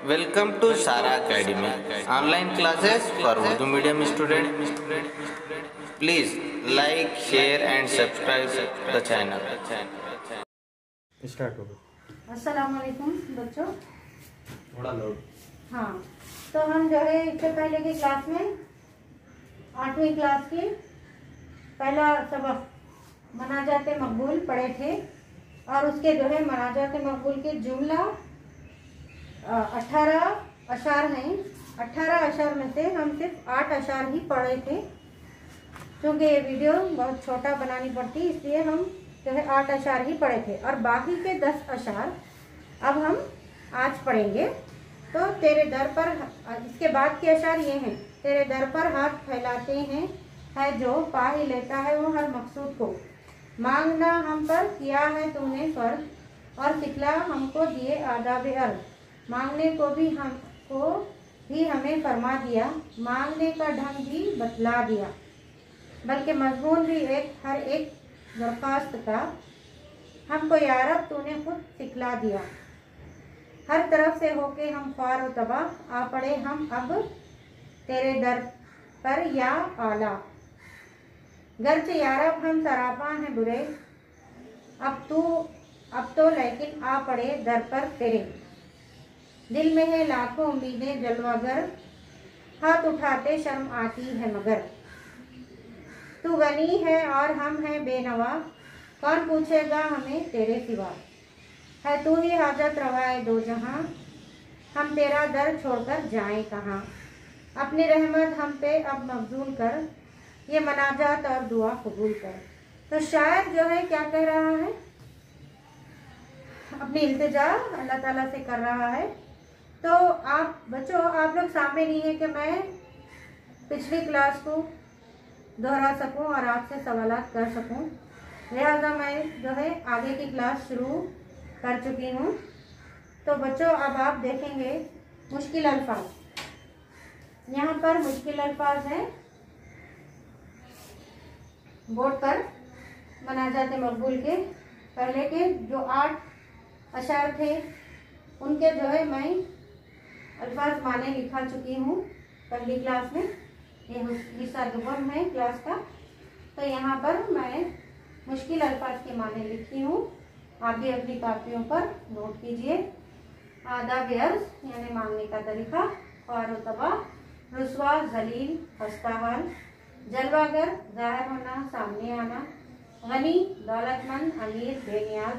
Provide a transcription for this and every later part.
Welcome to Sara Academy, online classes for Urdu medium student. Please like, share and subscribe the channel. Start हो गया। अस्सलाम वालेकुम बच्चों। थोड़ा लोड। हाँ, तो हम जो है इससे पहले की क्लास में 8वीं क्लास की पहला सबक मनाजात मकबूल पढ़े थे और उसके जो है मनाजात मकबूल के जुमला 18 अशार हैं। 18 अशार में से हम सिर्फ 8 अशार ही पढ़े थे। क्योंकि ये वीडियो बहुत छोटा बनानी पड़ती इसलिए हम जो है 8 अशार ही पढ़े थे और बाकी के 10 अशार अब हम आज पढ़ेंगे। तो तेरे दर पर, इसके बाद के अशार ये हैं। तेरे दर पर हाथ फैलाते हैं है जो पा ही लेता है वो हर मकसूद को। मांगना हम पर किया है तुमने फर्ज और सिखला हमको दिए आदाब अर्ज। मांगने को भी हमें फरमा दिया, मांगने का ढंग भी बतला दिया, बल्कि मजमून भी हर एक दरख्वास्त का हमको यारब तूने खुद सिखला दिया। हर तरफ से होके हम ख्वार व तबाह आ पड़े हम अब तेरे दर पर या आला। गर्चे यारब हम सरापा हैं बुरे अब तो लेकिन आ पड़े दर पर तेरे। दिल में है लाखों उम्मीदें जलवागर हाथ उठाते शर्म आती है मगर। तू गनी है और हम हैं बेनवा कौन पूछेगा हमें तेरे सिवा। है तू ही हाजत रवाए दो जहां हम तेरा दर छोड़कर जाएं कहाँ। अपनी रहमत हम पे अब मकबूल कर ये मनाजात और दुआ कबूल कर। तो शायर जो है क्या कह रहा है, अपनी इल्तिजा अल्लाह ताला से कर रहा है। तो आप बच्चों, आप लोग सामने नहीं है कि मैं पिछली क्लास को दोहरा सकूं और आपसे सवालात कर सकूं, लिहाजा मैं जो है आगे की क्लास शुरू कर चुकी हूं। तो बच्चों अब आप देखेंगे मुश्किल अल्फाज। यहाँ पर मुश्किल अल्फाज हैं बोर्ड पर। मनाजात मकबूल के पहले के जो 8 अशार थे उनके जो है मैं अल्फाज माने लिखा चुकी हूँ पहली क्लास में। ये हिस्सा दुगम है क्लास का। तो यहाँ पर मैं मुश्किल अल्फाज के माने लिखी हूँ, आप भी अपनी कापियों पर नोट कीजिए। आदाब अर्ज यानी मांगने का तरीका, ख्वार तबा, रुस्वा जलील खस्ता हाल, जलवागर जाहिर होना सामने आना, गनी दौलतमंद अमीर बेनियाज,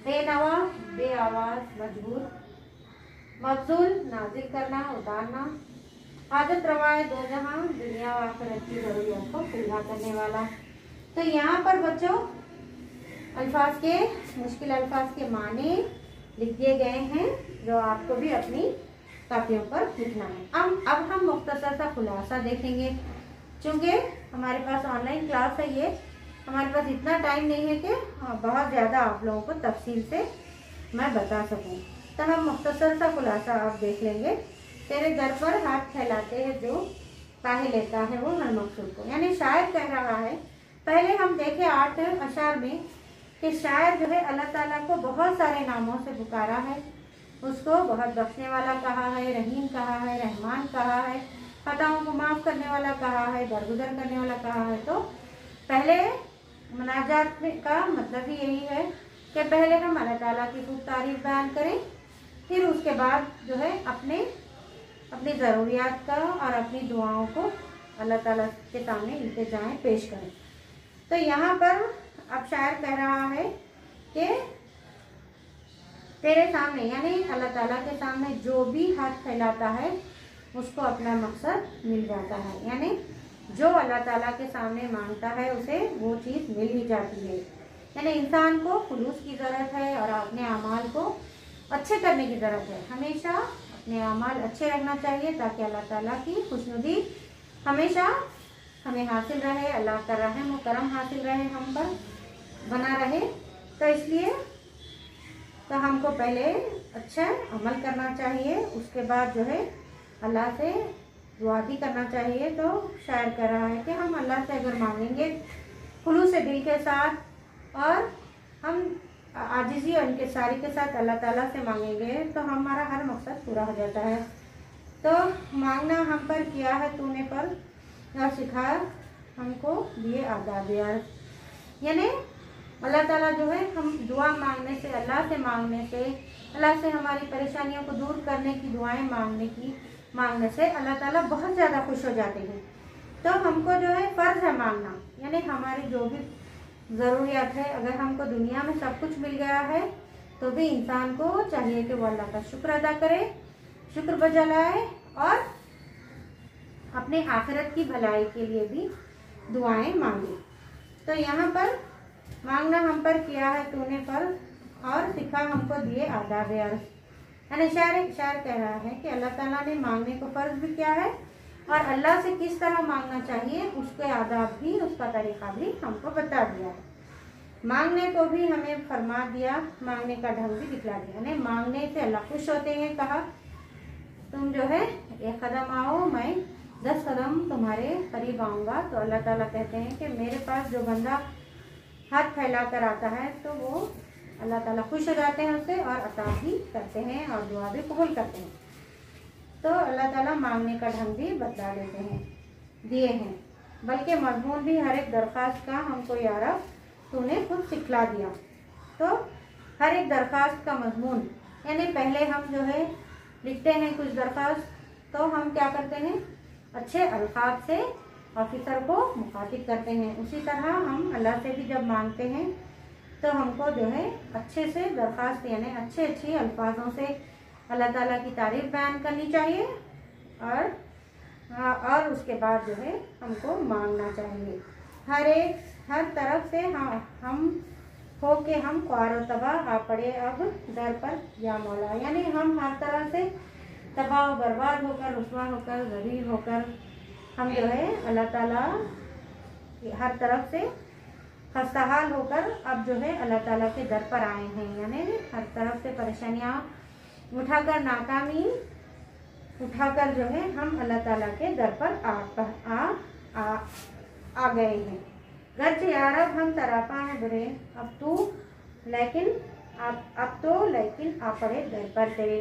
बेनवा बे आवाज मजबूर, मफजूल नाजिल करना उतारना, हाजत रवाए दो जहां दुनिया व आखिरत की जरूरत को पूरा करने वाला। तो यहाँ पर बच्चों अल्फाज के, मुश्किल अल्फाज के माने लिख दिए गए हैं जो आपको भी अपनी कापियों पर लिखना है। अब हम मुख्तसर सा खुलासा देखेंगे। चूँकि हमारे पास ऑनलाइन क्लास है, ये हमारे पास इतना टाइम नहीं है कि बहुत ज़्यादा आप लोगों को तफसील से मैं बता सकूं। तो हम मुख्तसर सा खुलासा आप देख लेंगे। तेरे दर पर हाथ फैलाते हैं जो काहे लेता है वो हर मकसूद को। यानी शायर कह रहा है, पहले हम देखे 8 अशार में कि शायर जो है अल्लाह ताला को बहुत सारे नामों से पुकारा है। उसको बहुत बख्शने वाला कहा है, रहीम कहा है, रहमान कहा है, खताओं को माफ़ करने वाला कहा है, दरगुजर करने वाला कहा है। तो पहले मनाजात का मतलब ही यही है कि पहले हम अल्लाह ताला की खूब तारीफ बयान करें, फिर उसके बाद जो है अपनी ज़रूरियात का और अपनी दुआओं को अल्लाह ताला के सामने इल्तिजाएं पेश करें। तो यहाँ पर अब शायर कह रहा है कि तेरे सामने यानी अल्लाह ताला के सामने जो भी हाथ फैलाता है उसको अपना मकसद मिल जाता है। यानी जो अल्लाह ताला के सामने मांगता है उसे वो चीज़ मिल ही जाती है। यानी इंसान को खुलूस की ज़रूरत है और अपने अमाल को अच्छे करने की ज़रूरत है। हमेशा अपने अमाल अच्छे रखना चाहिए ताकि अल्लाह ताला की खुशनुदी हमेशा हमें हासिल रहे, अल्लाह का रहम व करम हासिल रहे, हम पर बना रहे। तो इसलिए तो हमको पहले अच्छा अमल करना चाहिए, उसके बाद जो है अल्लाह से दुआ भी करना चाहिए। तो शायर कह रहा है कि हम अल्लाह से अगर मांगेंगे खुलूस से दिल के साथ और हम आजिज़ी और इनकिसारी के साथ अल्लाह ताला से मांगेंगे तो हमारा हर मकसद पूरा हो जाता है। तो मांगना हम पर किया है तूने पर और सिखा हमको दिए आदाब यार। यानी अल्लाह ताला जो है हम दुआ मांगने से, अल्लाह से मांगने से, अल्लाह से हमारी परेशानियों को दूर करने की दुआएं मांगने से अल्लाह ताला बहुत ज़्यादा खुश हो जाते हैं। तो हमको जो है फ़र्ज़ है मांगना, यानी हमारी जो भी ज़रूरियात है, अगर हमको दुनिया में सब कुछ मिल गया है तो भी इंसान को चाहिए कि वो अल्लाह का शुक्र अदा करे, शुक्र बजा लाए और अपने आखिरत की भलाई के लिए भी दुआएं मांगे। तो यहाँ पर मांगना हम पर किया है तूने पर और सिखा हमको दिए आदाब अर्ज़। यानी शायर कह रहा है कि अल्लाह ताला ने मांगने को फ़र्ज भी किया है और अल्लाह से किस तरह मांगना चाहिए उसके आदाब भी, उसका तरीक़ा भी हमको बता दिया है। मांगने को भी हमें फरमा दिया, मांगने का ढंग भी दिखला दिया। यानी मांगने से अल्लाह खुश होते हैं। कहा तुम जो है 1 कदम आओ, मैं 10 कदम तुम्हारे करीब आऊँगा। तो अल्लाह ताला कहते हैं कि मेरे पास जो बंदा हाथ फैला कर आता है तो वो अल्लाह ताला खुश हो जाते हैं उससे और अता भी करते हैं और दुआ भी कबूल करते हैं। तो अल्लाह ताला मांगने का ढंग भी बता देते हैं, दिए हैं, बल्कि मजमून भी हर एक दरख्वास्त का हमको या रब तूने खुद सिखला दिया। तो हर एक दरख्वास्त का मजमून, यानी पहले हम जो है लिखते हैं कुछ दरख्वास्त तो हम क्या करते हैं, अच्छे अल्फाज से ऑफिसर को मुखातिब करते हैं। उसी तरह हम अल्लाह से भी जब मांगते हैं तो हमको जो है अच्छे से दरख्वास्त, यानी अच्छे अल्फाजों से अल्लाह ताला की तारीफ बयान करनी चाहिए और उसके बाद जो है हमको मांगना चाहिए। हर तरफ से हम हो के हम ख्वार तबाह आ पड़े अब दर पर या मौला। यानी हम हर तरह से तबाह बर्बाद होकर, रुसवा होकर, गरीब होकर हम जो है अल्लाह ताला हर तरफ से खस्ताहाल होकर अब जो है अल्लाह ताला के दर पर आए हैं। यानी हर तरफ से परेशानियाँ उठाकर, नाकामी उठाकर जो है हम अल्लाह ताला के दर पर आ गए हैं। गर्चे यारब हम तरापा हैं बुरे, अब तो लेकिन आ पड़े दर पर तेरे।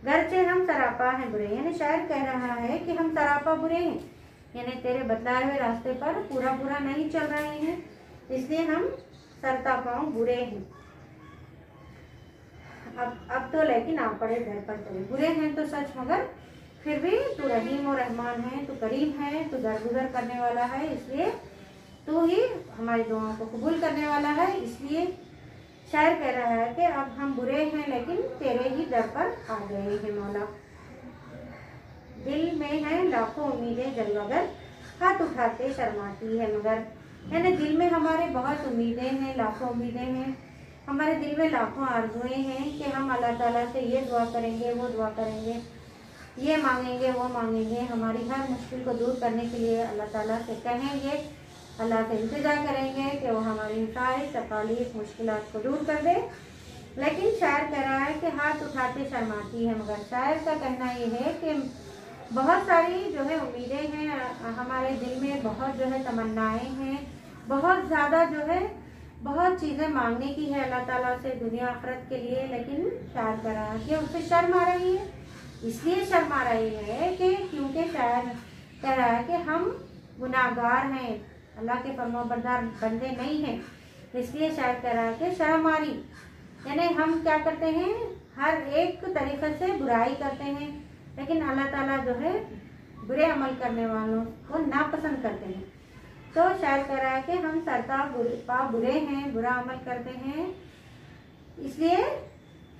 गर्चे हम तरापा हैं बुरे, यानी शायर कह रहा है कि हम तरापा बुरे हैं, यानी तेरे बतलाए हुए रास्ते पर पूरा नहीं चल रहे हैं, इसलिए हम सरता पाँव बुरे हैं। अब तो लेकिन आ पड़े दर पर तेरे। बुरे हैं तो सच, मगर फिर भी तू रहीम और रहमान है, तू करीम है, तू दरगुजर करने वाला है, इसलिए तू ही हमारी दुआओं को कबूल करने वाला है। इसलिए शायर कह रहा है कि अब हम बुरे हैं लेकिन तेरे ही दर पर आ गए हैं मौला। दिल में है लाखों उम्मीदें जलवागर, हाथ उठाते शर्माती है मगर। यानी दिल में हमारे बहुत उम्मीदें हैं, लाखों उम्मीदें हैं, हमारे दिल में लाखों आरज़ुएं हैं कि हम अल्लाह ताला से ये दुआ करेंगे, वो दुआ करेंगे, ये मांगेंगे, वो मांगेंगे। हमारी हर मुश्किल को दूर करने के लिए अल्लाह ताला से कहेंगे, अल्लाह से इंतज़ार करेंगे कि वो हमारी सारी तकलीफ मुश्किलात को दूर कर दे। लेकिन शायर कह रहा है कि हाथ उठाते शर्माती है मगर। शायर का कहना ये है कि बहुत सारी जो है उम्मीदें हैं हमारे दिल में, बहुत जो है तमन्नाएं हैं, बहुत ज़्यादा जो है बहुत चीज़ें मांगने की है अल्लाह ताला से दुनिया आखिरत के लिए। लेकिन शायर कह रहा है कि उससे शर्म आ रही है, इसलिए शर्म आ रही है कि क्योंकि शायर कह रहा है कि हम गुनाहगार हैं, अल्लाह के फरमाबरदार बंदे नहीं हैं, इसलिए शायर कह रहा है कि शर्म आ रही। यानी हम क्या करते हैं, हर एक तरीक़े से बुराई करते हैं, लेकिन अल्लाह ताला जो है बुरे अमल करने वालों को नापसंद करते हैं। तो शायर कह रहा है कि हम सरता बुरे हैं, बुरा अमल करते हैं, इसलिए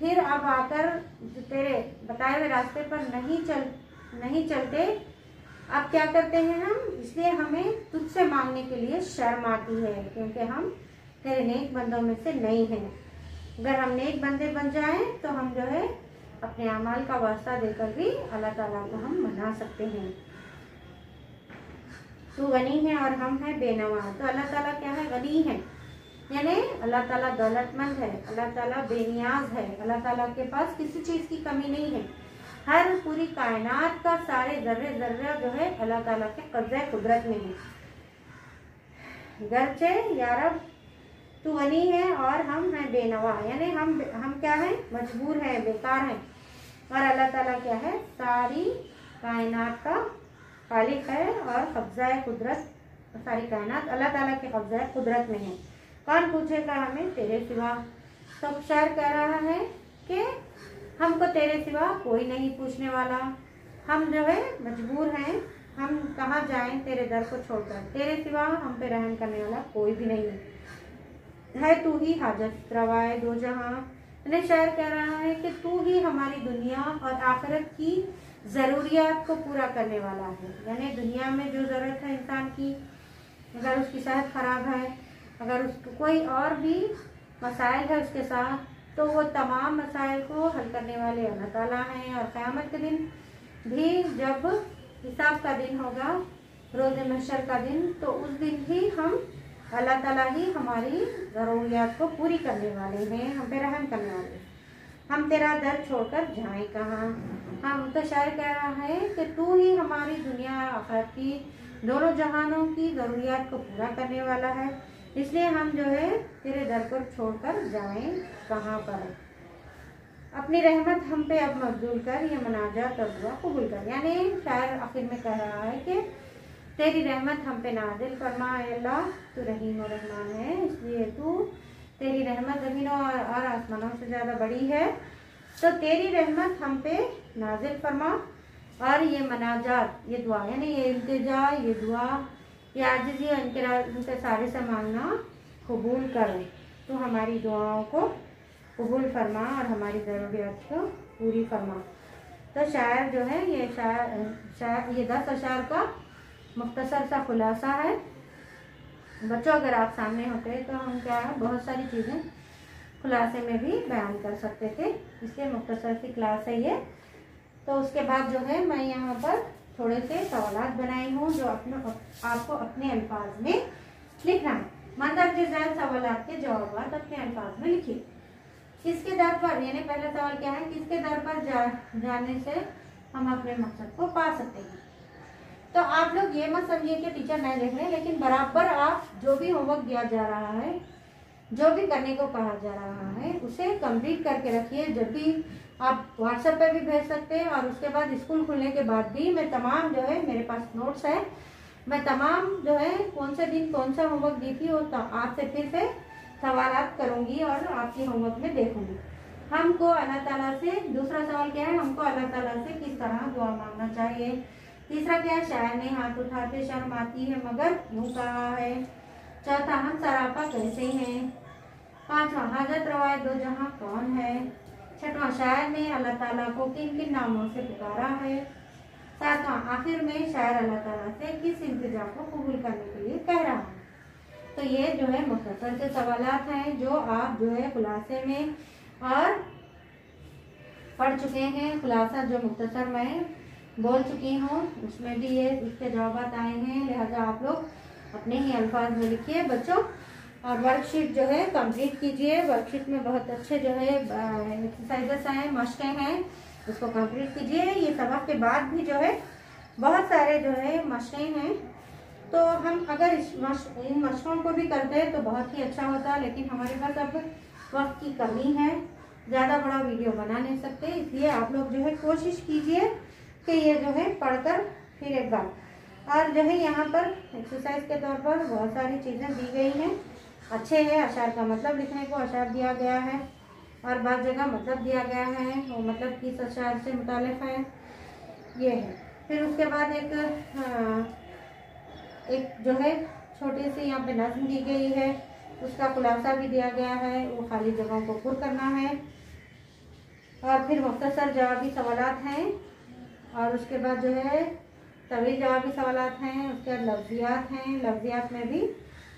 फिर अब आकर जो तेरे बताए हुए रास्ते पर नहीं चलते, अब क्या करते हैं हम, इसलिए हमें तुझसे मांगने के लिए शर्म आती है क्योंकि हम तेरे नेक बंदों में से नहीं हैं। अगर हम नेक बंदे बन जाएं तो हम जो है अपने अमाल का वास्ता देकर भी अल्लाह ताला को हम मना सकते हैं। तू गनी है और हम हैं बेनवा। तो अल्लाह ताला क्या है, गनी है, यानी अल्लाह ताला दौलतमंद है, अल्लाह ताला बेनियाज है, अल्लाह ताला के पास किसी चीज़ की कमी नहीं है। हर पूरी कायनात का सारे जर्रे जो है अल्लाह ताला के कब्ज़े कुदरत में है। गर्चे यारब तू गनी है और हम हैं बेनवा, यानी हम क्या है, मजबूर हैं, बेकार हैं। और अल्लाह ताला क्या है, सारी कायनात का खालिक है और कब्जा कुदरत, सारी कायनात अल्लाह ताला के कब्जा कुदरत में है। कौन पूछेगा हमें तेरे सिवा। तो शायर कह रहा है कि हमको तेरे सिवा कोई नहीं पूछने वाला, हम जो है मजबूर हैं, हम कहाँ जाएं तेरे दर को छोड़कर, तेरे सिवा हम पे रहम करने वाला कोई भी नहीं है, तू ही हाजत रवाए दो जहां। यानी शायर कह रहा है कि तू ही हमारी दुनिया और आखिरत की ज़रूरियात को पूरा करने वाला है। यानी दुनिया में जो ज़रूरत है इंसान की, अगर उसकी सेहत ख़राब है, अगर उसको कोई और भी मसाइल है उसके साथ, तो वो तमाम मसाइल को हल करने वाले अल्लाह ताला हैं। और क़यामत के दिन भी जब हिसाब का दिन होगा, रोज़े महशर का दिन, तो उस दिन भी हम अल्लाह ताला ही हमारी ज़रूरियात को पूरी करने वाले हैं, हम पे रहम करने वाले हैं। हम तेरा दर छोड़कर जाएं कहाँ। हम तो शायर कह रहा है कि तू ही हमारी दुनिया और आखिरत की दोनों जहानों की ज़रूरियात को पूरा करने वाला है, इसलिए हम जो है तेरे दर पर छोड़कर जाएं कहाँ पर। अपनी रहमत हम पे अब मबदूल कर, ये मनाजात और दुआ कबूल कर। यानी शायर आखिर में कह रहा है कि तेरी रहमत हम पे नाजिल फरमा, अल्लाह तू रहीम और रहमान है, इसलिए तू, तेरी रहमत ज़मीनों और आसमानों से ज़्यादा बड़ी है, तो तेरी रहमत हम पे नाजिल फरमा। और ये मनाजात, ये दुआ, यानी ये इल्तिजा, ये दुआ, ये आजिज़ी इनके सारे से मांगना कबूल कर, तो हमारी दुआओं को कबूल फरमा और हमारी ज़रूरियात को पूरी फरमा। तो शायर जो है ये शायर ये 10 अशार का मुख्तसर सा खुलासा है। बच्चों अगर आप सामने होते तो हम क्या है बहुत सारी चीज़ें खुलासे में भी बयान कर सकते थे, इसलिए मुख्तसर सी क्लास है ये। तो उसके बाद जो है मैं यहाँ पर थोड़े से सवालात बनाई हूँ जो आपको अपने अल्फाज में लिखना है। मंदरजे ज़ैल सवालात के जवाब अपने अल्फाज में लिखिए। किसके दर पर, यानी पहला सवाल क्या है, किसके दर पर जाने से हम अपने मकसद को पा सकते हैं। तो आप लोग ये मत समझिए कि टीचर नहीं लिख रहे, लेकिन बराबर आप जो भी होमवर्क दिया जा रहा है, जो भी करने को कहा जा रहा है, उसे कंप्लीट करके रखिए। जब भी आप व्हाट्सएप पे भी भेज सकते हैं, और उसके बाद स्कूल खुलने के बाद भी मैं तमाम जो है मेरे पास नोट्स है, मैं तमाम जो है कौन से दिन कौन सा होमवर्क दी थी वो आपसे फिर से सवालात करूँगी और आपके होमवर्क में देखूँगी। हमको अल्लाह ताला से, दूसरा सवाल क्या है, हमको अल्लाह ताला से किस तरह दुआ मांगना चाहिए। तीसरा क्या है, शायर ने हाथ उठाते शर्म आती है मगर क्यों कहा है। चौथा, हम सरापा कैसे हैं। पांचवा, हाजत रवाए दो जहां कौन है। छठवां, शायर ने अल्लाह ताला को किन किन नामों से पुकारा है। सातवां, आखिर में शायर अल्लाह ताला से किस इल्तिजा को कबूल करने के लिए कह रहा है। तो ये जो है मुख्तसर से सवालात हैं जो आप जो है खुलासे में और पढ़ चुके हैं। खुलासा जो मुख्तसर मैं बोल चुकी हूँ उसमें भी ये इसके जवाब आए हैं, लिहाजा आप लोग अपने ही अल्फाज में लिखिए बच्चों। और वर्कशीट जो है कंप्लीट कीजिए। वर्कशीट में बहुत अच्छे जो है एक्सरसाइजेस हैं, मशकें हैं, उसको कंप्लीट कीजिए। ये सबक के बाद भी जो है बहुत सारे जो है मशकें हैं, तो हम अगर इन मशकों को भी करते हैं तो बहुत ही अच्छा होता, लेकिन हमारे पास अब वक्त की कमी है, ज़्यादा बड़ा वीडियो बना नहीं सकते, इसलिए आप लोग जो है कोशिश कीजिए कि ये जो है पढ़कर फिर एक बार। और जो है यहाँ पर एक्सरसाइज के तौर पर बहुत सारी चीज़ें दी गई हैं, अच्छे है। अशार का मतलब लिखने को अशार दिया गया है और बाद जगह मतलब दिया गया है, वो मतलब किस अशार से मुतालिक है ये है। फिर उसके बाद एक जो है छोटी सी यहाँ पे नज़्म दी गई है, उसका खुलासा भी दिया गया है, वो खाली जगहों को पुर करना है। और फिर मुख्तसर जवाबी सवालात हैं, और उसके बाद जो है तवील जवाबी सवालात हैं, उसके बाद लफ्ज़ियात हैं। लफ्ज़ियात में भी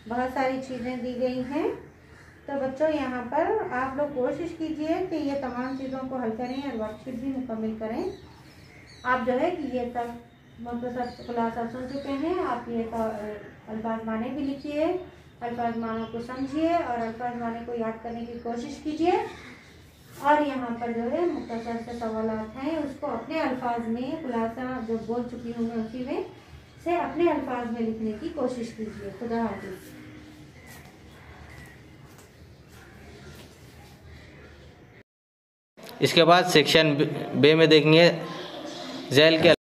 बहुत सारी चीज़ें दी गई हैं। तो बच्चों यहाँ पर आप लोग कोशिश कीजिए कि ये तमाम चीज़ों को हल करें और वर्कशीट भी मुकम्मल करें। आप जो है कि ये सब मुख्तसर खुलासा सुन चुके हैं, आप ये अल्फाज माने भी लिखिए, अल्फाज मानों को समझिए और अल्फाज माने को याद करने की कोशिश कीजिए। और यहाँ पर जो है मुख्तसर से सवालात हैं, उसको अपने अल्फाज में खुलासा जो बोल चुकी हूँ मैं उसी में से अपने अल्फाज में लिखने की कोशिश कीजिए। खुदा हाफिज़। इसके बाद सेक्शन बे में देखेंगे झैल के